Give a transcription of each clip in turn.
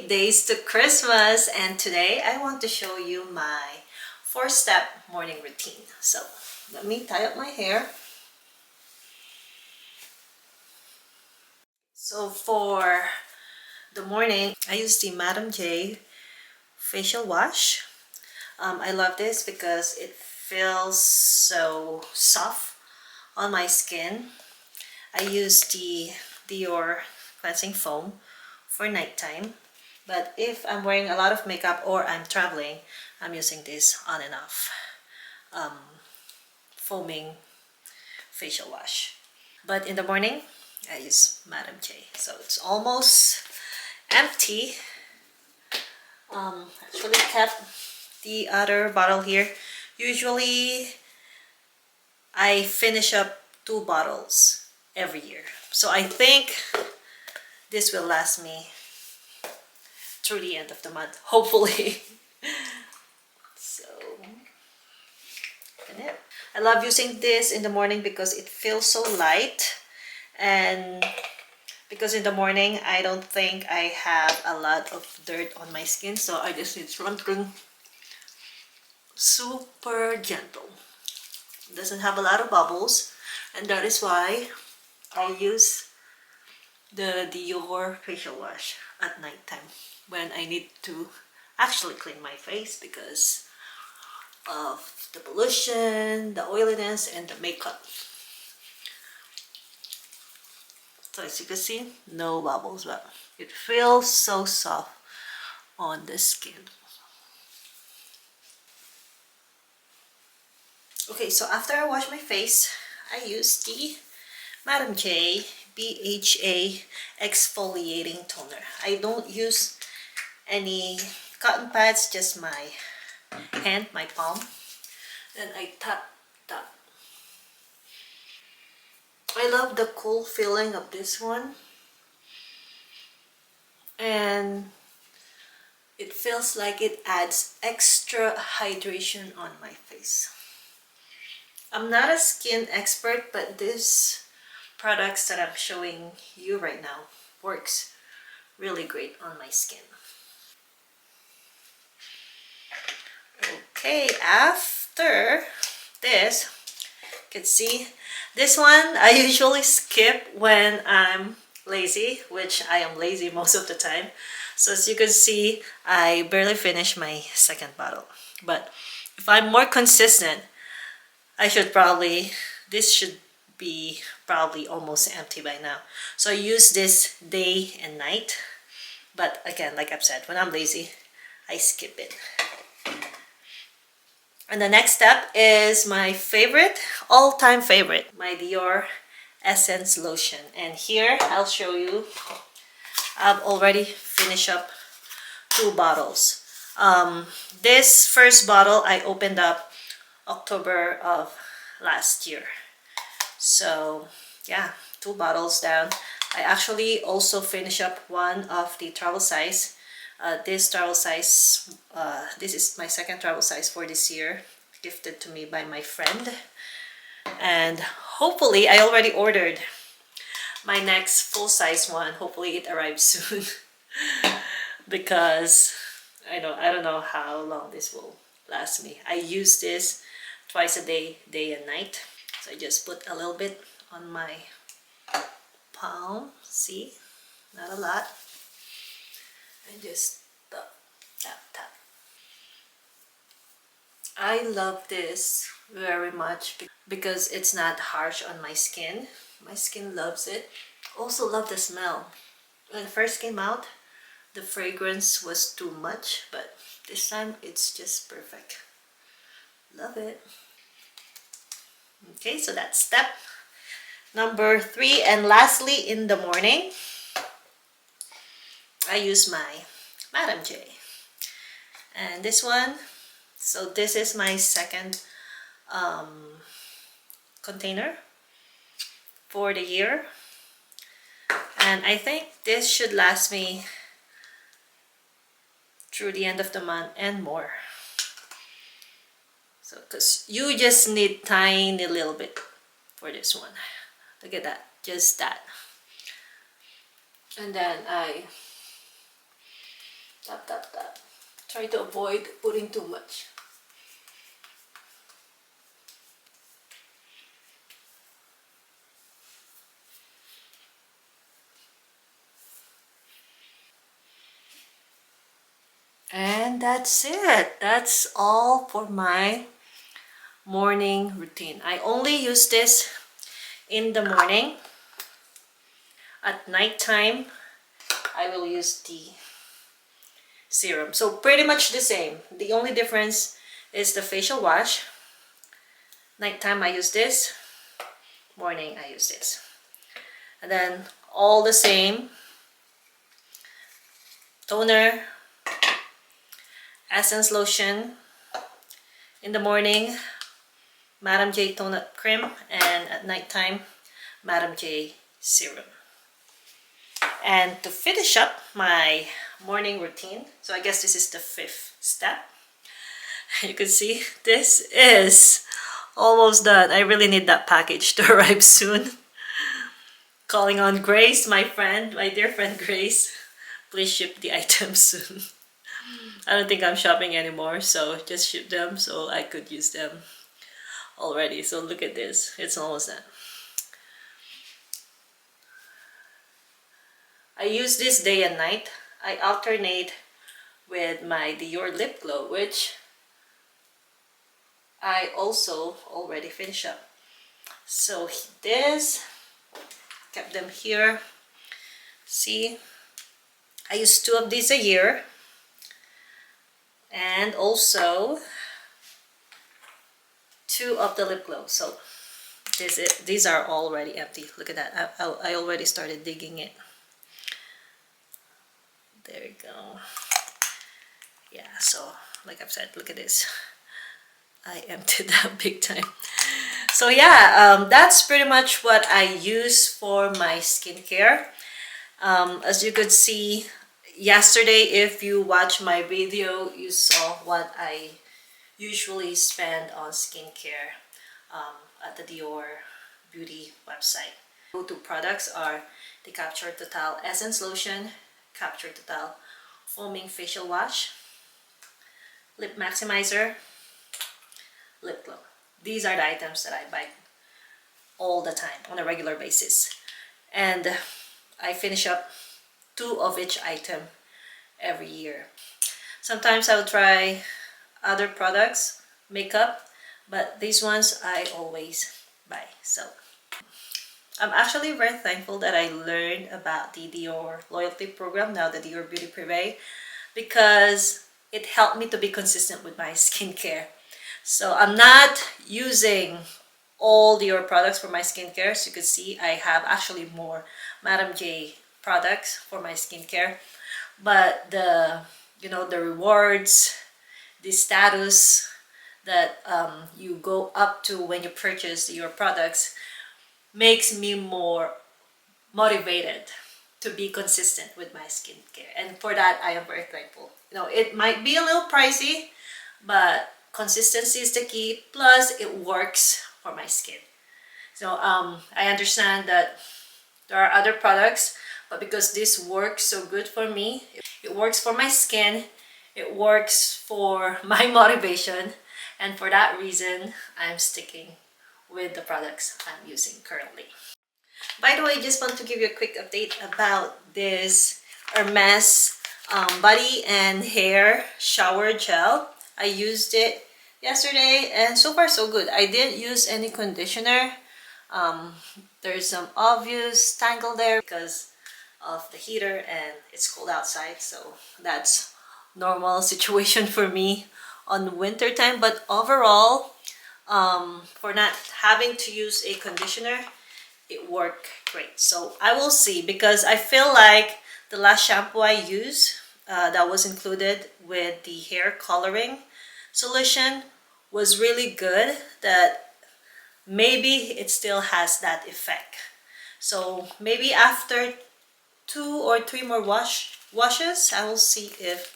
8 days to Christmas, and today I want to show you my 4-step morning routine. So let me tie up my hair. So for the morning, I use the Madam J facial wash. I love this because it feels so soft on my skin. I use the Dior cleansing foam for nighttime, but if I'm wearing a lot of makeup or I'm traveling, I'm using this on and off foaming facial wash. But in the morning, I use Madam J. So it's almost empty. Actually kept the other bottle here. Usually I finish up 2 bottles every year. So I think this will last me through the end of the month, hopefully. So, I love using this in the morning because it feels so light, and because in the morning I don't think I have a lot of dirt on my skin, so I just need something super gentle. It doesn't have a lot of bubbles, and that is why I use the Dior facial wash at nighttime when I need to actually clean my face because of the pollution, the oiliness, and the makeup. So as you can see, no bubbles, but it feels so soft on the skin. Okay, so after I wash my face, I use the Madam J BHA exfoliating toner. I don't use any cotton pads, just my hand, my palm. Then I tap. I love the cool feeling of this one, and it feels like it adds extra hydration on my face. I'm not a skin expert, but this products that I'm showing you right now works really great on my skin. Okay, after this, you can see this one I usually skip when I'm lazy, which I am lazy most of the time. So as you can see, I barely finished my second bottle. But if I'm more consistent, this should be probably almost empty by now. So I use this day and night. But again, like I've said, when I'm lazy, I skip it. And the next step is my favorite, all-time favorite, my Dior Essence Lotion. And here, I'll show you, I've already finished up 2 bottles. This first bottle I opened up October of last year. So yeah, 2 bottles down. I actually also finished up one of the travel size. This is my second travel size for this year, gifted to me by my friend. And hopefully, I already ordered my next full-size one. Hopefully it arrives soon because I don't know how long this will last me. I use this twice a day, day and night. So I just put a little bit on my palm, see, not a lot, and just tap. I love this very much because it's not harsh on my skin. My skin loves it. Also love the smell. When it first came out, the fragrance was too much, but this time it's just perfect. Love it. Okay, so that's step number 3. And lastly, in the morning, I use my Madam J. And this one, so this is my second container for the year. And I think this should last me through the end of the month and more. So, because you just need tiny little bit for this one. Look at that, just that. And then I Tap, tap, tap. Try to avoid putting too much. And that's it. That's all for my morning routine. I only use this in the morning. At nighttime, I will use the serum. So pretty much the same. The only difference is the facial wash. Nighttime I use this. Morning I use this. And then all the same. Toner, essence lotion. In the morning, Madam J Tone Up Cream, and at nighttime, Madam J Serum. And to finish up my morning routine, so I guess this is the 5th step. You can see this is almost done. I really need that package to arrive soon. Calling on Grace, my friend, my dear friend Grace. Please ship the items soon. I don't think I'm shopping anymore, so just ship them so I could use them already. So look at this, it's almost done. I use this day and night. I alternate with my Dior lip glow, which I also already finished up. So this, kept them here. See, I use 2 of these a year. And also 2 of the lip glow. So these are already empty. Look at that. I already started digging it. There you go. Yeah, so like I've said, look at this. I emptied that big time. So yeah, that's pretty much what I use for my skincare. As you could see yesterday, if you watch my video, you saw what I usually spend on skincare at the Dior beauty website. Go-to products are the Capture Totale Essence Lotion, Capture Totale Foaming Facial Wash, Lip Maximizer, Lip Glow. These are the items that I buy all the time on a regular basis. And I finish up 2 of each item every year. Sometimes I'll try other products, makeup, but these ones I always buy. So I'm actually very thankful that I learned about the Dior loyalty program, now the Dior Beauty Privé, because it helped me to be consistent with my skincare. So I'm not using all Dior products for my skincare. As you can see, I have actually more Madam J products for my skincare, but the rewards, the status that you go up to when you purchase your products makes me more motivated to be consistent with my skincare, and for that I am very thankful. It might be a little pricey, but consistency is the key, plus it works for my skin. So I understand that there are other products, but because this works so good for me, it works for my skin, it works for my motivation, and for that reason I'm sticking with the products I'm using currently. By the way, just want to give you a quick update about this Hermes body and hair shower gel. I used it yesterday and so far so good. I didn't use any conditioner. There's some obvious tangle there because of the heater and it's cold outside, so that's normal situation for me on winter time. But overall, for not having to use a conditioner, it worked great. So I will see, because I feel like the last shampoo I used that was included with the hair coloring solution was really good, that maybe it still has that effect. So maybe after 2 or 3 more washes, I will see if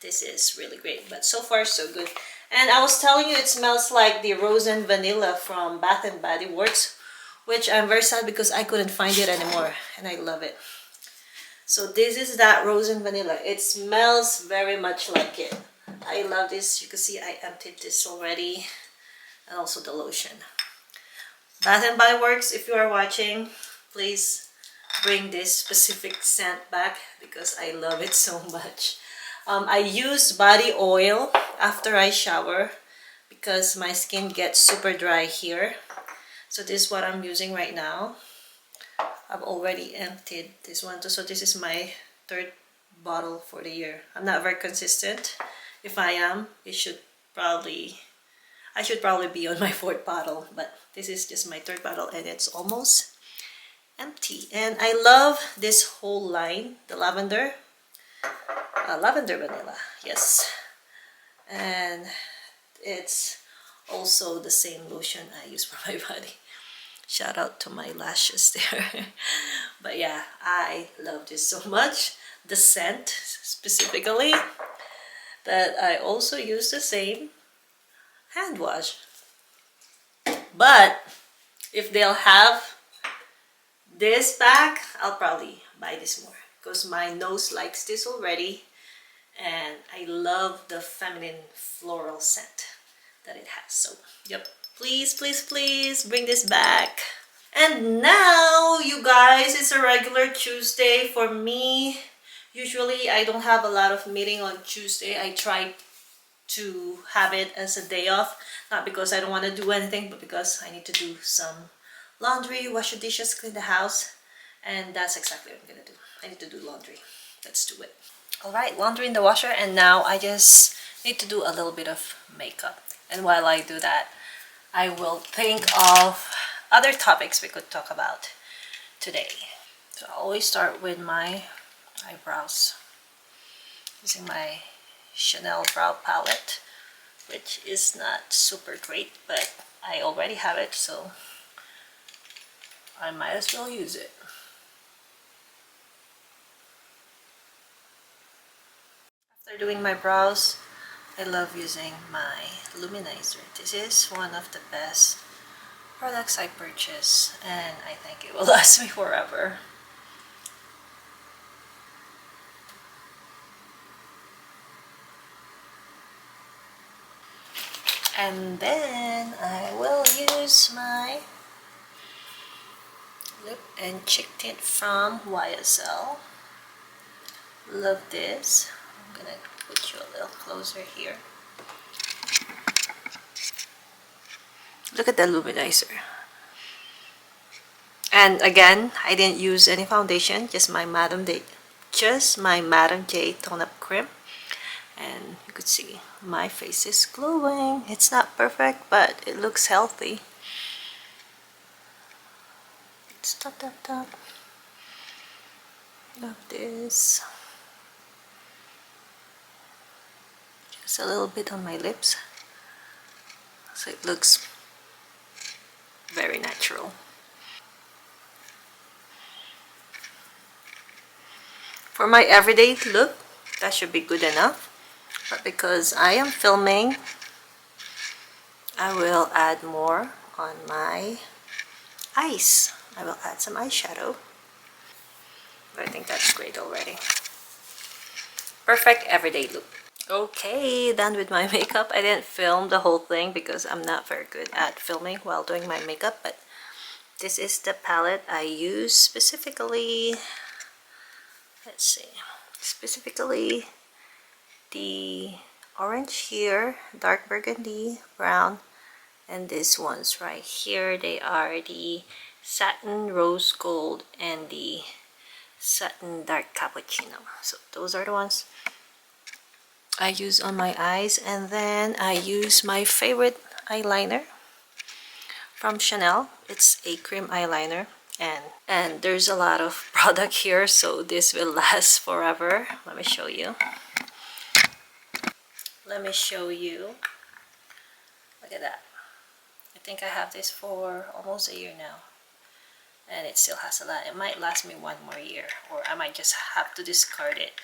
this is really great. But so far so good. And I was telling you, it smells like the rose and vanilla from Bath and Body Works, which I'm very sad because I couldn't find it anymore, and I love it. So this is that rose and vanilla. It smells very much like it. I love this. You can see I emptied this already. And also the lotion. Bath and Body Works, if you are watching, please bring this specific scent back because I love it so much. I use body oil after I shower because my skin gets super dry here. So this is what I'm using right now. I've already emptied this one. So this is my third bottle for the year. I'm not very consistent. If I am, I should probably be on my fourth bottle, but this is just my third bottle and it's almost empty. And I love this whole line, the lavender vanilla, yes. And it's also the same lotion I use for my body. Shout out to my lashes there. But yeah, I love this so much. The scent specifically, that I also use the same hand wash. But if they'll have this back, I'll probably buy this more because my nose likes this already. And I love the feminine floral scent that it has. So, yep. Please, please, please bring this back. And now, you guys, it's a regular Tuesday for me. Usually, I don't have a lot of meeting on Tuesday. I try to have it as a day off. Not because I don't want to do anything, but because I need to do some laundry, wash the dishes, clean the house. And that's exactly what I'm going to do. I need to do laundry. Let's do it. Alright, laundry in the washer, and now I just need to do a little bit of makeup. And while I do that, I will think of other topics we could talk about today. So I always start with my eyebrows using my Chanel brow palette, which is not super great, but I already have it, so I might as well use it. After doing my brows, I love using my luminizer. This is one of the best products I purchase, and I think it will last me forever. And then I will use my lip and cheek tint from YSL. Love this. I'm gonna put you a little closer here. Look at the luminizer. And again, I didn't use any foundation, just my Madame J tone up cream. And you could see my face is glowing. It's not perfect, but it looks healthy. It's tap. Love this. Just a little bit on my lips, so it looks very natural. For my everyday look, that should be good enough. But because I am filming, I will add more on my eyes. I will add some eyeshadow. But I think that's great already. Perfect everyday look. Okay, done with my makeup. I didn't film the whole thing because I'm not very good at filming while doing my makeup, but this is the palette I use specifically. Let's see. Specifically the orange here, dark burgundy, brown, and these ones right here. They are the satin rose gold and the satin dark cappuccino. So those are the ones I use on my eyes. And then I use my favorite eyeliner from Chanel. It's a cream eyeliner, and there's a lot of product here, so this will last forever. Let me show you. Look at that. I think I have this for almost a year now, and it still has a lot. It might last me one more year, or I might just have to discard it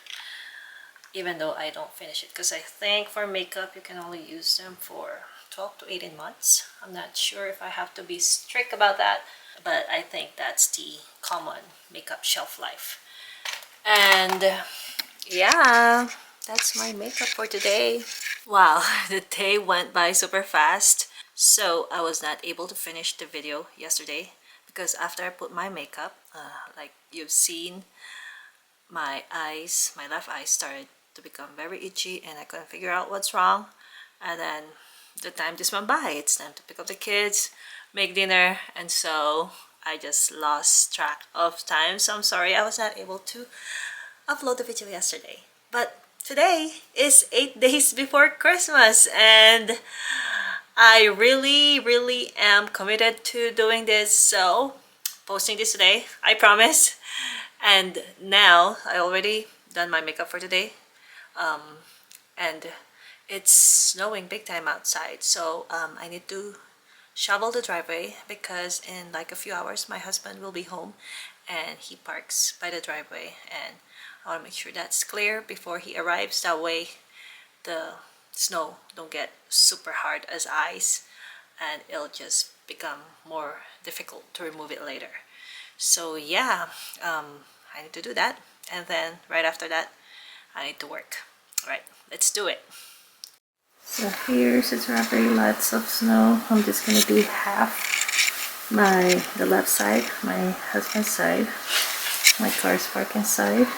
even though I don't finish it, because I think for makeup you can only use them for 12 to 18 months. I'm not sure if I have to be strict about that, but I think that's the common makeup shelf life. And yeah, that's my makeup for today. Wow, the day went by super fast. So I was not able to finish the video yesterday because after I put my makeup, like you've seen, my eyes, my left eye started to become very itchy and I couldn't figure out what's wrong. And then the time just went by. It's time to pick up the kids, make dinner, and so I just lost track of time. So I'm sorry I was not able to upload the video yesterday. But today is 8 days before Christmas and I really am committed to doing this. So posting this today, I promise. And now I already done my makeup for today. And it's snowing big time outside. So I need to shovel the driveway because in like a few hours my husband will be home and he parks by the driveway and I want to make sure that's clear before he arrives. That way the snow don't get super hard as ice and it'll just become more difficult to remove it later. So yeah, I need to do that and then right after that I need to work. All right, let's do it. So here, since we're very lots of snow, I'm just gonna do half the left side, my husband's side, my car's parking side.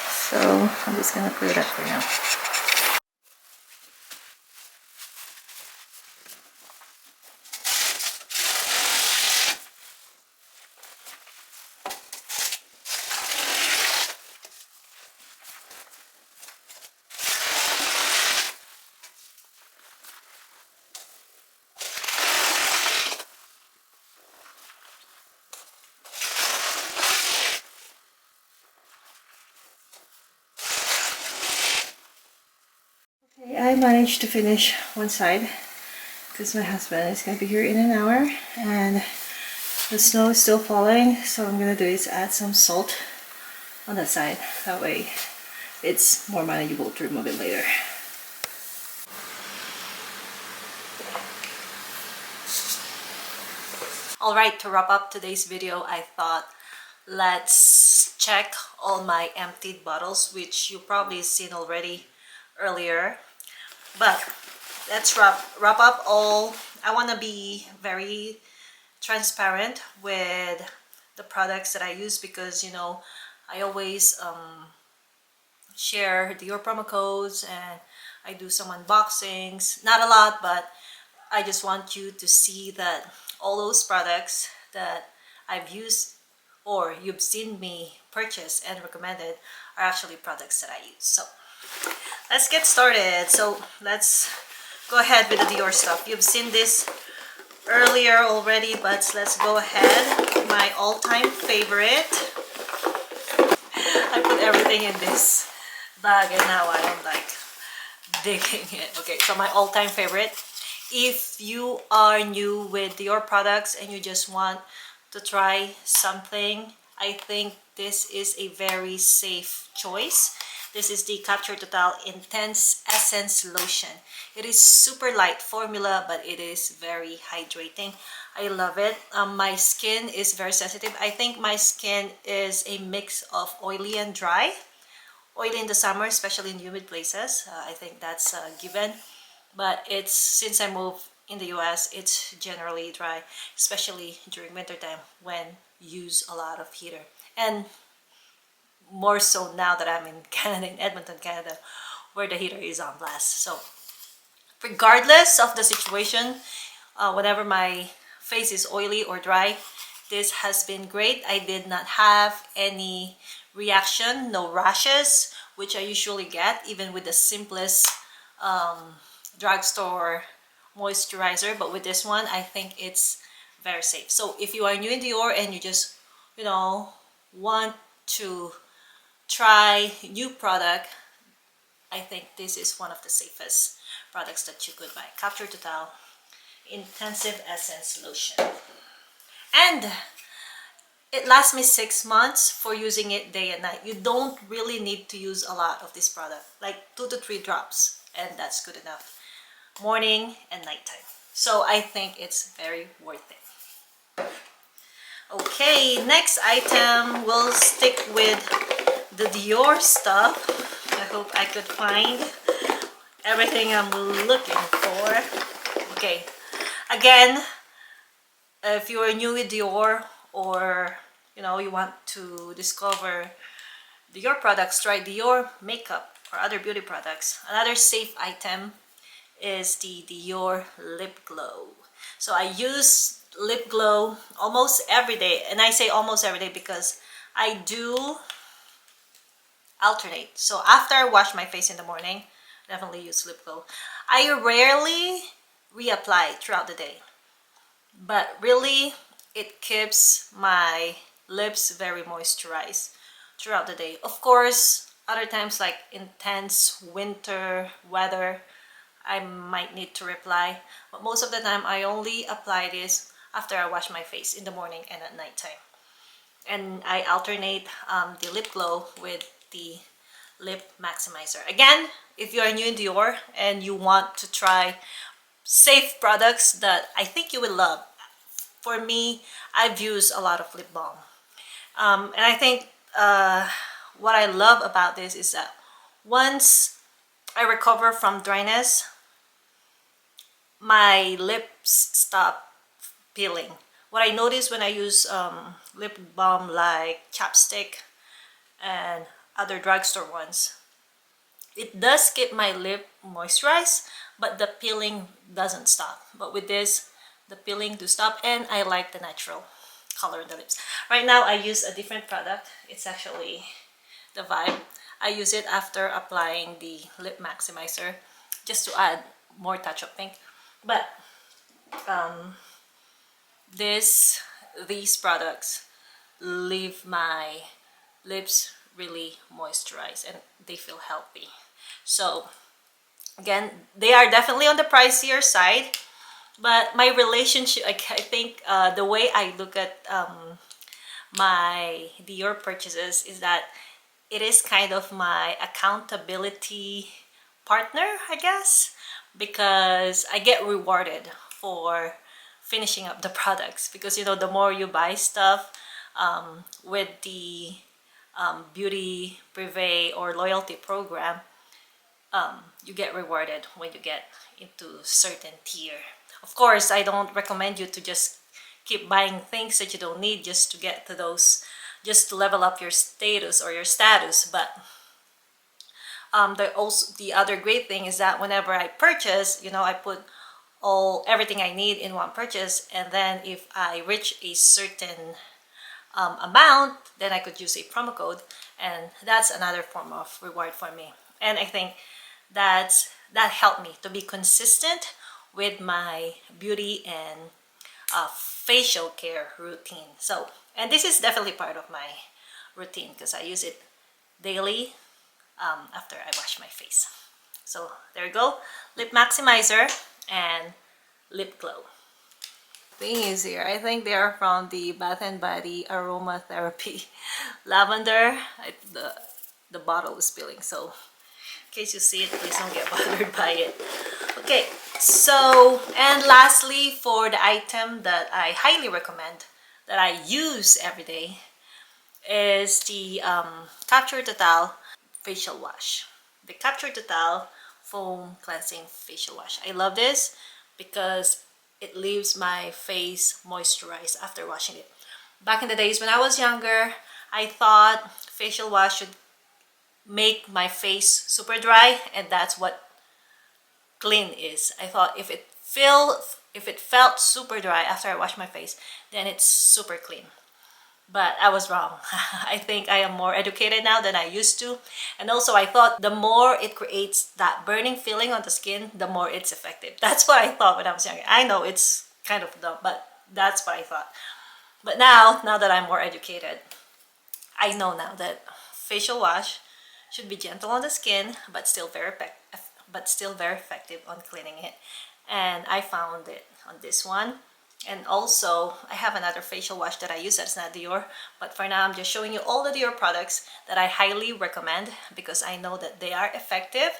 So I'm just gonna clear that for now. Okay, I managed to finish one side because my husband is gonna be here in an hour and the snow is still falling, so I'm gonna do is add some salt on that side. That way it's more manageable to remove it later. Alright, to wrap up today's video, I thought let's check all my emptied bottles, which you probably seen already earlier. But let's wrap up all. I want to be very transparent with the products that I use because you know I always share your promo codes and I do some unboxings, not a lot, but I just want you to see that all those products that I've used or you've seen me purchase and recommended are actually products that I use. So let's get started. So let's go ahead with the Dior stuff. You've seen this earlier already, but let's go ahead. My all-time favorite. I put everything in this bag and now I am like digging it. Okay, so my all-time favorite. If you are new with Dior products and you just want to try something, I think this is a very safe choice. This is the Totale Intense Essence Lotion. It is super light formula, but it is very hydrating. I love it. My skin is very sensitive. I think my skin is a mix of oily and dry. Oily in the summer, especially in humid places. I think that's a given. But it's since I moved in the US, it's generally dry, especially during winter time when you use a lot of heater. And more so now that I'm in Canada, in Edmonton, Canada, where the heater is on blast. So regardless of the situation, whenever my face is oily or dry, this has been great. I did not have any reaction, no rashes, which I usually get even with the simplest drugstore moisturizer. But with this one, I think it's very safe. So if you are new in Dior and you just, you know, want to try new product, I think this is one of the safest products that you could buy. Capture Totale Intensive Essence Lotion. And it lasts me 6 months for using it day and night. You don't really need to use a lot of this product, like 2 to 3 drops, and that's good enough. Morning and nighttime. So I think it's very worth it. Okay, next item, we'll stick with the Dior stuff. I hope I could find everything I'm looking for. Okay, again, if you are new with Dior, or you want to discover Dior products, try Dior makeup or other beauty products. Another safe item is the Dior lip glow. So I use lip glow almost every day, and I say almost every day because I do alternate. So after I wash my face in the morning, definitely use lip glow. I rarely reapply throughout the day, but really it keeps my lips very moisturized throughout the day. Of course, other times like intense winter weather, I might need to reply, but most of the time I only apply this after I wash my face in the morning and at nighttime. And I alternate the lip glow with the lip maximizer. Again, if you are new in Dior and you want to try safe products that I think you will love, for me, I've used a lot of lip balm. And I think what I love about this is that once I recover from dryness, my lips stop peeling. What I notice when I use lip balm like chapstick and other drugstore ones, it does keep my lip moisturized, but the peeling doesn't stop. But with this, the peeling do stop, and I like the natural color in the lips. Right now, I use a different product. It's actually the Vibe. I use it after applying the lip maximizer just to add more touch of pink. But these products leave my lips really moisturized and they feel healthy. So again, they are definitely on the pricier side, but my relationship, I think the way I look at my Dior purchases is that it is kind of my accountability partner, I guess, because I get rewarded for finishing up the products, because the more you buy stuff with the beauty privé or loyalty program, you get rewarded when you get into certain tier. Of course, I don't recommend you to just keep buying things that you don't need just to get to those, just to level up your status or your status. But the other great thing is that whenever I purchase, I put everything I need in one purchase, and then if I reach a certain amount, then I could use a promo code, and that's another form of reward for me. And I think that helped me to be consistent with my beauty and facial care routine. So, and this is definitely part of my routine because I use it daily after I wash my face. So there you go, lip maximizer and lip glow. Thing is here, I think they are from the Bath and Body aromatherapy lavender. The bottle is spilling, so in case you see it, please don't get bothered by it. Okay, so, and lastly, for the item that I highly recommend, that I use every day, is the Capture Totale facial wash. The Capture Totale foam cleansing facial wash. I love this because it leaves my face moisturized after washing it. Back in the days when I was younger, I thought facial wash should make my face super dry, and that's what clean is. I thought if it felt super dry after I washed my face, then it's super clean. But I was wrong. I think I am more educated now than I used to. And also I thought the more it creates that burning feeling on the skin, the more it's effective. That's what I thought when I was younger. I know it's kind of dumb, but that's what I thought. But now that I'm more educated, I know now that facial wash should be gentle on the skin, but still very effective on cleaning it. And I found it on this one. And also, I have another facial wash that I use that's not Dior, but for now I'm just showing you all the Dior products that I highly recommend because I know that they are effective.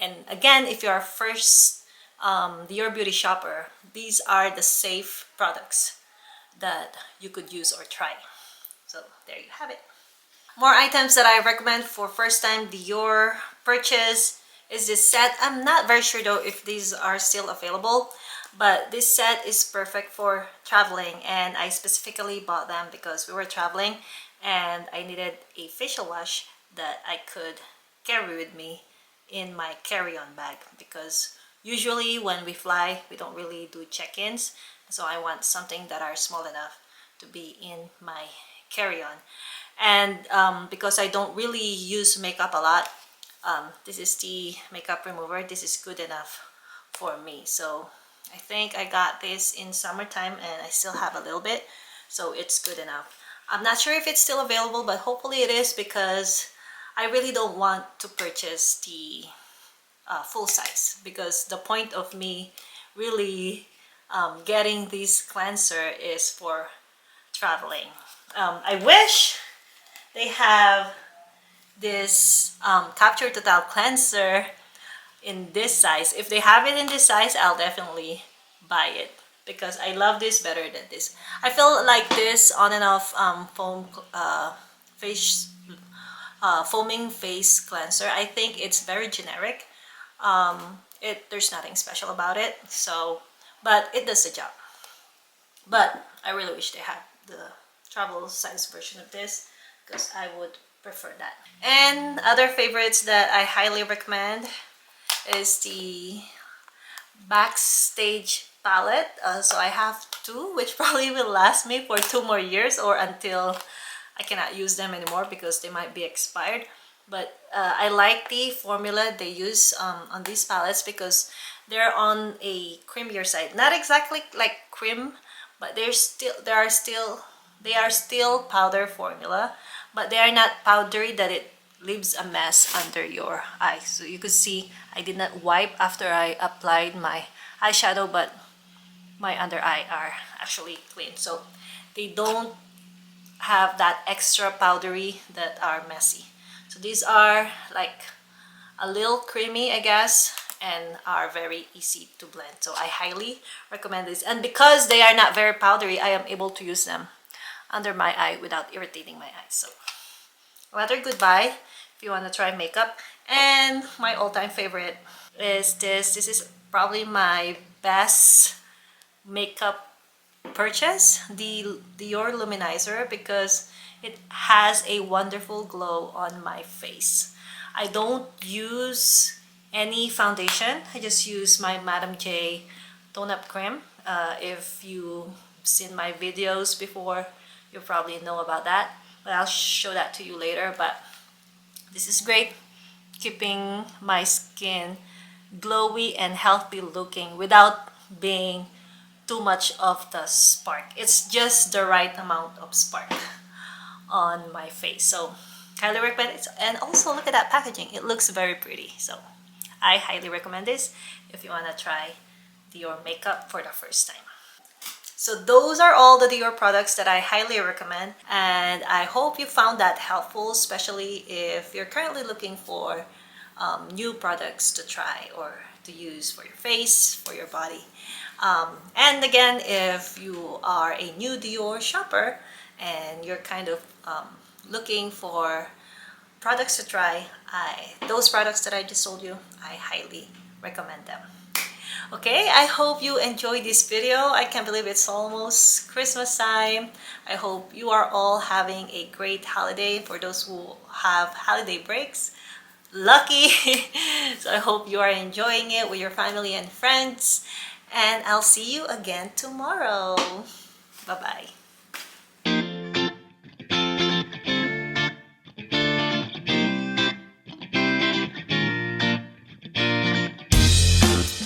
And again, if you're a first Dior beauty shopper, these are the safe products that you could use or try. So there you have it. More items that I recommend for first time Dior purchase is this set. I'm not very sure though if these are still available, but this set is perfect for traveling, and I specifically bought them because we were traveling and I needed a facial wash that I could carry with me in my carry-on bag, because usually when we fly we don't really do check-ins, so I want something that are small enough to be in my carry-on. And because I don't really use makeup a lot, this is the makeup remover. This is good enough for me. So I think I got this in summertime and I still have a little bit, so it's good enough. I'm not sure if it's still available, but hopefully it is, because I really don't want to purchase the full size, because the point of me really getting this cleanser is for traveling. I wish they have this Capture Total cleanser in this size. If they have it in this size, I'll definitely buy it, because I love this better than this. I feel like this on and off face foaming face cleanser, I think it's very generic. There's nothing special about it, so, but it does the job. But I really wish they had the travel size version of this, because I would prefer that. And other favorites that I highly recommend is the Backstage palette. So I have two, which probably will last me for 2 more years, or until I cannot use them anymore because they might be expired. But I like the formula they use on these palettes, because they're on a creamier side. Not exactly like cream, but they are still powder formula, but they are not powdery that it leaves a mess under your eyes. So you could see I did not wipe after I applied my eyeshadow, but my under eye are actually clean, so they don't have that extra powdery that are messy. So these are like a little creamy, I guess, and are very easy to blend. So I highly recommend this. And because they are not very powdery, I am able to use them under my eye without irritating my eyes. So rather good buy if you want to try makeup. And my all-time favorite is this. This is probably my best makeup purchase, the Dior Luminizer, because it has a wonderful glow on my face. I don't use any foundation. I just use my Madam J Tone Up Cream. If you've seen my videos before, you probably know about that, but I'll show that to you later. But this is great, keeping my skin glowy and healthy looking without being too much of the spark. It's just the right amount of spark on my face. So highly recommend it. And also look at that packaging, it looks very pretty. So I highly recommend this if you want to try Dior makeup for the first time. So those are all the Dior products that I highly recommend, and I hope you found that helpful, especially if you're currently looking for new products to try or to use for your face, for your body. And again, if you are a new Dior shopper and you're kind of looking for products to try, those products that I just told you, I highly recommend them. Okay, I hope you enjoyed this video. I can't believe it's almost Christmas time. I hope you are all having a great holiday. For those who have holiday breaks, lucky. So I hope you are enjoying it with your family and friends. And I'll see you again tomorrow. Bye-bye.